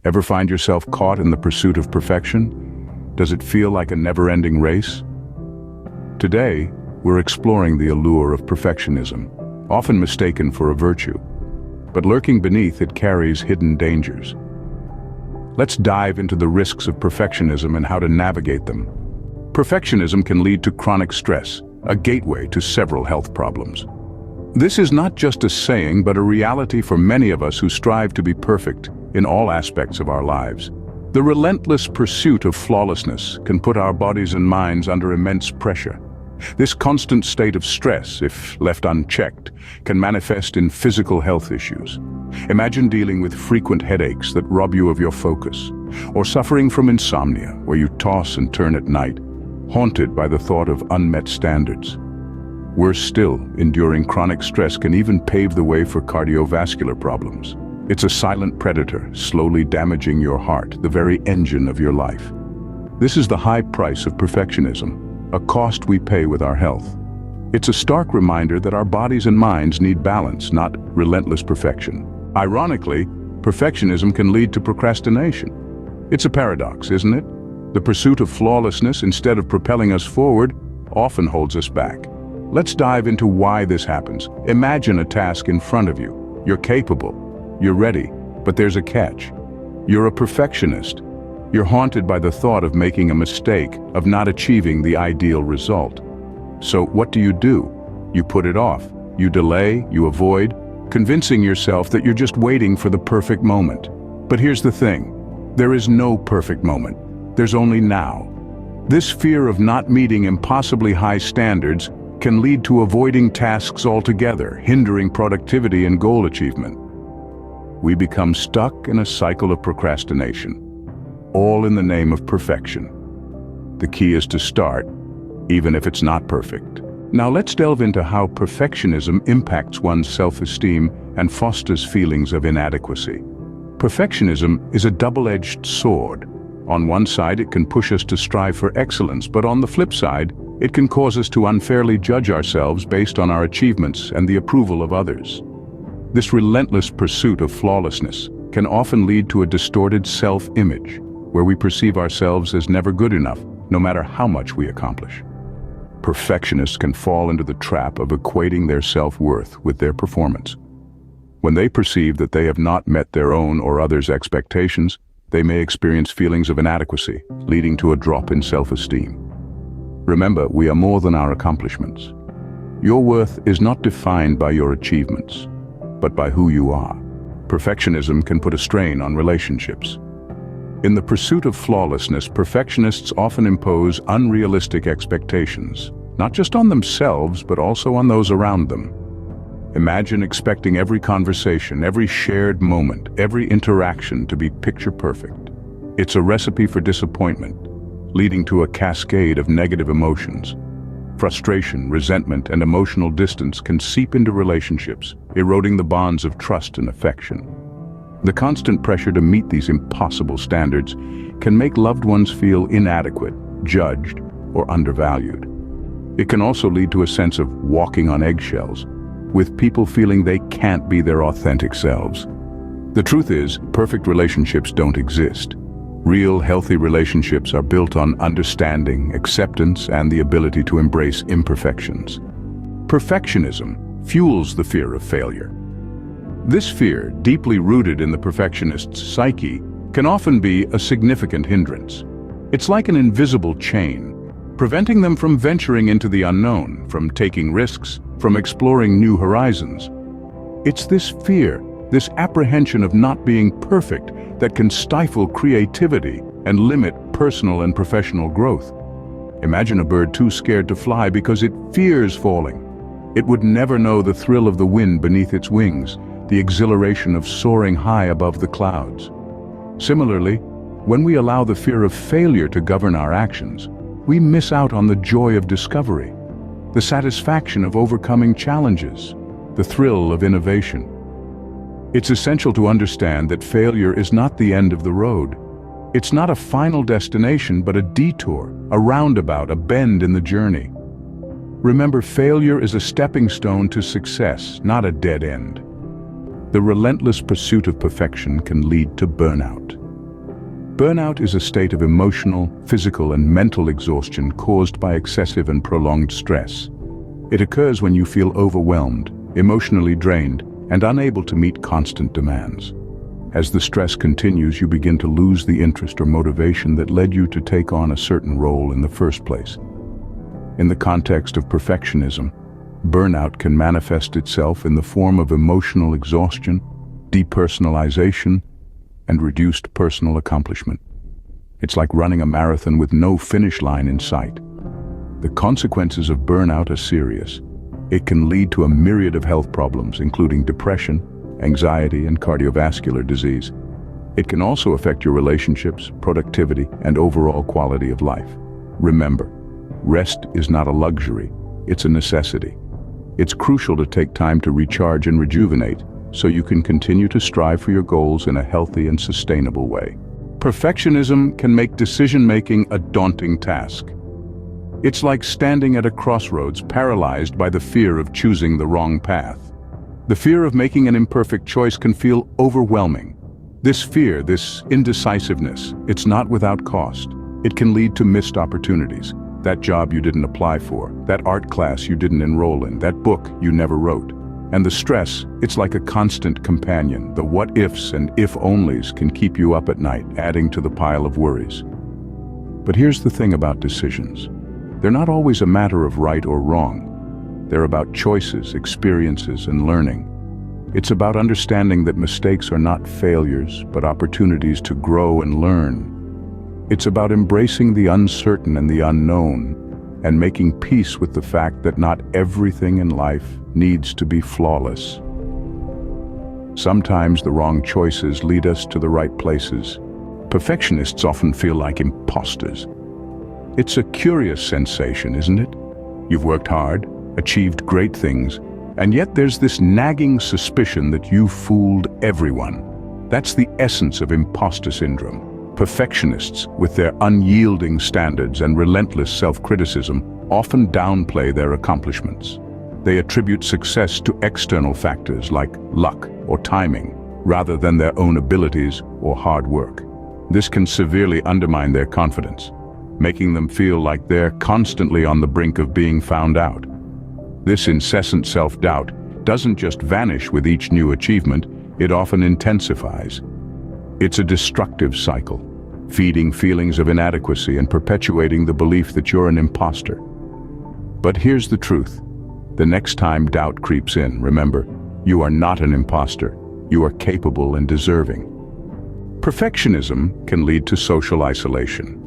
Ever find yourself caught in the pursuit of perfection? Does it feel like a never-ending race? Today, we're exploring the allure of perfectionism, often mistaken for a virtue, but lurking beneath it carries hidden dangers. Let's dive into the risks of perfectionism and how to navigate them. Perfectionism can lead to chronic stress, a gateway to several health problems. This is not just a saying, but a reality for many of us who strive to be perfect in all aspects of our lives. The relentless pursuit of flawlessness can put our bodies and minds under immense pressure. This constant state of stress, if left unchecked, can manifest in physical health issues. Imagine dealing with frequent headaches that rob you of your focus, or suffering from insomnia, where you toss and turn at night, haunted by the thought of unmet standards. Worse still, enduring chronic stress can even pave the way for cardiovascular problems. It's a silent predator, slowly damaging your heart, the very engine of your life. This is the high price of perfectionism, a cost we pay with our health. It's a stark reminder that our bodies and minds need balance, not relentless perfection. Ironically, perfectionism can lead to procrastination. It's a paradox, isn't it? The pursuit of flawlessness, instead of propelling us forward, often holds us back. Let's dive into why this happens. Imagine a task in front of you. You're capable, you're ready, but there's a catch. You're a perfectionist. You're haunted by the thought of making a mistake, of not achieving the ideal result. So what do? You put it off. You delay, you avoid, convincing yourself that you're just waiting for the perfect moment. But here's the thing. There is no perfect moment. There's only now. This fear of not meeting impossibly high standards can lead to avoiding tasks altogether, hindering productivity and goal achievement. We become stuck in a cycle of procrastination, all in the name of perfection. The key is to start, even if it's not perfect. Now let's delve into how perfectionism impacts one's self-esteem and fosters feelings of inadequacy. Perfectionism is a double-edged sword. On one side, it can push us to strive for excellence, but on the flip side, it can cause us to unfairly judge ourselves based on our achievements and the approval of others. This relentless pursuit of flawlessness can often lead to a distorted self-image, where we perceive ourselves as never good enough, no matter how much we accomplish. Perfectionists can fall into the trap of equating their self-worth with their performance. When they perceive that they have not met their own or others' expectations, they may experience feelings of inadequacy, leading to a drop in self-esteem. Remember, we are more than our accomplishments. Your worth is not defined by your achievements, but by who you are. Perfectionism can put a strain on relationships. In the pursuit of flawlessness, perfectionists often impose unrealistic expectations, not just on themselves, but also on those around them. Imagine expecting every conversation, every shared moment, every interaction to be picture perfect. It's a recipe for disappointment, leading to a cascade of negative emotions. Frustration, resentment, and emotional distance can seep into relationships, eroding the bonds of trust and affection. The constant pressure to meet these impossible standards can make loved ones feel inadequate, judged, or undervalued. It can also lead to a sense of walking on eggshells, with people feeling they can't be their authentic selves. The truth is, perfect relationships don't exist. Real, healthy relationships are built on understanding, acceptance, and the ability to embrace imperfections. Perfectionism fuels the fear of failure. This fear, deeply rooted in the perfectionist's psyche, can often be a significant hindrance. It's like an invisible chain, preventing them from venturing into the unknown, from taking risks, from exploring new horizons. It's this fear, this apprehension of not being perfect, that can stifle creativity and limit personal and professional growth. Imagine a bird too scared to fly because it fears falling. It would never know the thrill of the wind beneath its wings, the exhilaration of soaring high above the clouds. Similarly, when we allow the fear of failure to govern our actions, we miss out on the joy of discovery, the satisfaction of overcoming challenges, the thrill of innovation. It's essential to understand that failure is not the end of the road. It's not a final destination, but a detour, a roundabout, a bend in the journey. Remember, failure is a stepping stone to success, not a dead end. The relentless pursuit of perfection can lead to burnout. Burnout is a state of emotional, physical, and mental exhaustion caused by excessive and prolonged stress. It occurs when you feel overwhelmed, emotionally drained, and unable to meet constant demands. As the stress continues, you begin to lose the interest or motivation that led you to take on a certain role in the first place. In the context of perfectionism, burnout can manifest itself in the form of emotional exhaustion, depersonalization, and reduced personal accomplishment. It's like running a marathon with no finish line in sight. The consequences of burnout are serious. It can lead to a myriad of health problems, including depression, anxiety, and cardiovascular disease. It can also affect your relationships, productivity, and overall quality of life. Remember, rest is not a luxury, it's a necessity. It's crucial to take time to recharge and rejuvenate so you can continue to strive for your goals in a healthy and sustainable way. Perfectionism can make decision-making a daunting task. It's like standing at a crossroads, paralyzed by the fear of choosing the wrong path. The fear of making an imperfect choice can feel overwhelming. This fear, this indecisiveness, it's not without cost. It can lead to missed opportunities. That job you didn't apply for, that art class you didn't enroll in, that book you never wrote. And the stress, it's like a constant companion. The what-ifs and if-onlys can keep you up at night, adding to the pile of worries. But here's the thing about decisions. They're not always a matter of right or wrong. They're about choices, experiences, and learning. It's about understanding that mistakes are not failures, but opportunities to grow and learn. It's about embracing the uncertain and the unknown, and making peace with the fact that not everything in life needs to be flawless. Sometimes the wrong choices lead us to the right places. Perfectionists often feel like imposters. It's a curious sensation, isn't it? You've worked hard, achieved great things, and yet there's this nagging suspicion that you've fooled everyone. That's the essence of imposter syndrome. Perfectionists, with their unyielding standards and relentless self-criticism, often downplay their accomplishments. They attribute success to external factors like luck or timing, rather than their own abilities or hard work. This can severely undermine their confidence, making them feel like they're constantly on the brink of being found out. This incessant self-doubt doesn't just vanish with each new achievement, it often intensifies. It's a destructive cycle, feeding feelings of inadequacy and perpetuating the belief that you're an imposter. But here's the truth. The next time doubt creeps in, remember, you are not an imposter. You are capable and deserving. Perfectionism can lead to social isolation.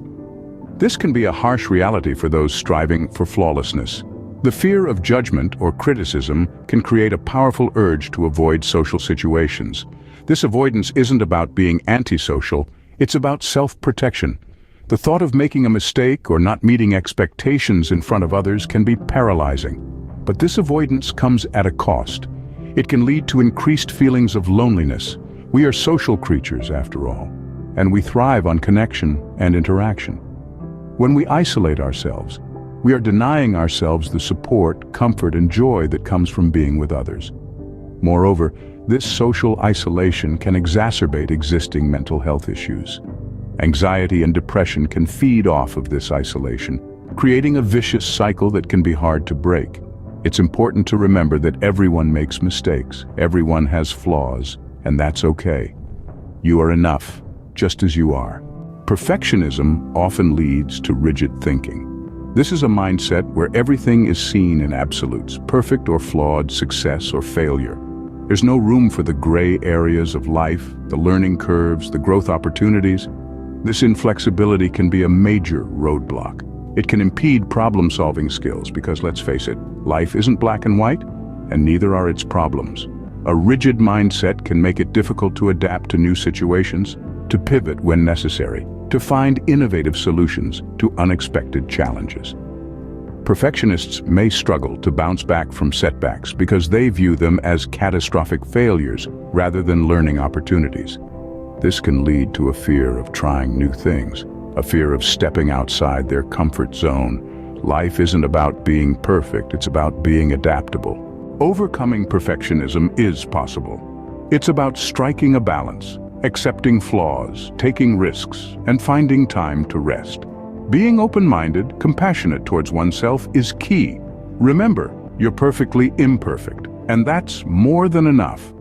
This can be a harsh reality for those striving for flawlessness. The fear of judgment or criticism can create a powerful urge to avoid social situations. This avoidance isn't about being antisocial, it's about self-protection. The thought of making a mistake or not meeting expectations in front of others can be paralyzing. But this avoidance comes at a cost. It can lead to increased feelings of loneliness. We are social creatures, after all, and we thrive on connection and interaction. When we isolate ourselves, we are denying ourselves the support, comfort, and joy that comes from being with others. Moreover, this social isolation can exacerbate existing mental health issues. Anxiety and depression can feed off of this isolation, creating a vicious cycle that can be hard to break. It's important to remember that everyone makes mistakes, everyone has flaws, and that's okay. You are enough, just as you are. Perfectionism often leads to rigid thinking. This is a mindset where everything is seen in absolutes, perfect or flawed, success or failure. There's no room for the gray areas of life, the learning curves, the growth opportunities. This inflexibility can be a major roadblock. It can impede problem-solving skills because, let's face it, life isn't black and white, and neither are its problems. A rigid mindset can make it difficult to adapt to new situations, to pivot when necessary, to find innovative solutions to unexpected challenges. Perfectionists may struggle to bounce back from setbacks because they view them as catastrophic failures rather than learning opportunities. This can lead to a fear of trying new things, a fear of stepping outside their comfort zone. Life isn't about being perfect, it's about being adaptable. Overcoming perfectionism is possible. It's about striking a balance, accepting flaws, taking risks, and finding time to rest. Being open-minded, compassionate towards oneself is key. Remember, you're perfectly imperfect, and that's more than enough.